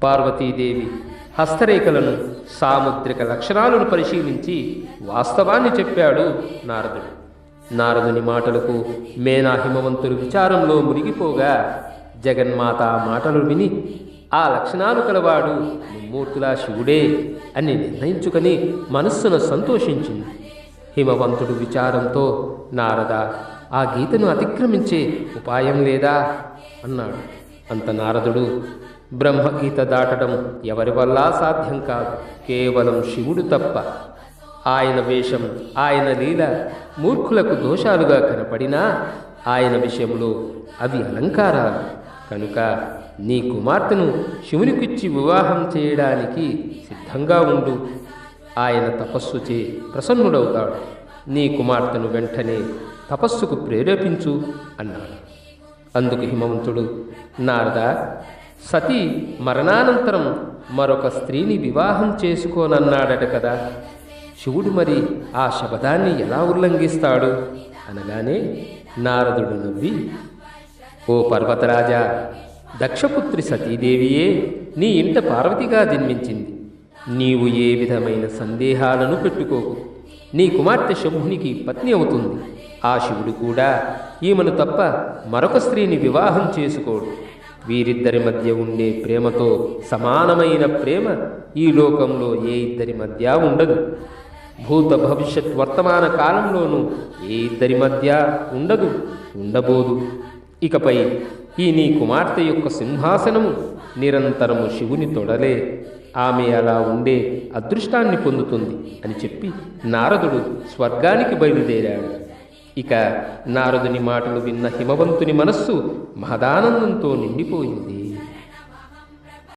పార్వతీదేవి హస్తరేఖలను, సాముద్రిక లక్షణాలను పరిశీలించి వాస్తవాన్ని చెప్పాడు నారదుడు. నారదుని మాటలకు మేనా హిమవంతులు విచారంలో మునిగిపోగా జగన్మాత మాటలు విని ఆ లక్షణాలు కలవాడు ముమ్మూర్తులా శివుడే అని నిర్ణయించుకొని మనస్సును సంతోషించింది. హిమవంతుడు విచారంతో, నారద, ఆ గీతను అతిక్రమించే ఉపాయం లేదా అన్నాడు. అంత నారదుడు, బ్రహ్మగీత దాటడం ఎవరి వల్ల సాధ్యం కాదు, కేవలం శివుడు తప్ప. ఆయన వేషం, ఆయన లీల మూర్ఖులకు దోషాలుగా కనపడినా ఆయన విషయంలో అవి అలంకారాలు. కనుక నీ కుమార్తెను శివునికిచ్చి వివాహం చేయడానికి సిద్ధంగా ఉండు. ఆయన తపస్సు చే ప్రసన్నుడవుతాడు. నీ కుమార్తెను వెంటనే తపస్సుకు ప్రేరేపించు అన్నాడు. అందుకు హిమవంతుడు, నారద, సతీ మరణానంతరం మరొక స్త్రీని వివాహం చేసుకోనన్నాడట కదా, శివుడు మరి ఆ శపథాన్ని ఎలా ఉల్లంఘిస్తాడు అనగానే నారదుడు నవ్వి, ఓ పర్వతరాజా, దక్షపుత్రి సతీదేవియే నీ ఇంట పార్వతిగా జన్మించింది. నీవు ఏ విధమైన సందేహాలను పెట్టుకోకు. నీ కుమార్తె శంభునికి పత్ని అవుతుంది. ఆ శివుడు కూడా ఈమెను తప్ప మరొక స్త్రీని వివాహం చేసుకోడు. వీరిద్దరి మధ్య ఉండే ప్రేమతో సమానమైన ప్రేమ ఈ లోకంలో ఏ ఇద్దరి మధ్య ఉండదు. భూత భవిష్యత్ వర్తమాన కాలంలోనూ ఏ ఇద్దరి మధ్య ఉండదు, ఉండబోదు. ఇకపై ఈ నీ కుమార్తె యొక్క సింహాసనము నిరంతరము శివుని తొడలే. ఆమె అలా ఉండే అదృష్టాన్ని పొందుతుంది అని చెప్పి నారదుడు స్వర్గానికి బయలుదేరాడు. ఇక నారదుని మాటలు విన్న హిమవంతుని మనస్సు మహదానందంతో నిండిపోయింది.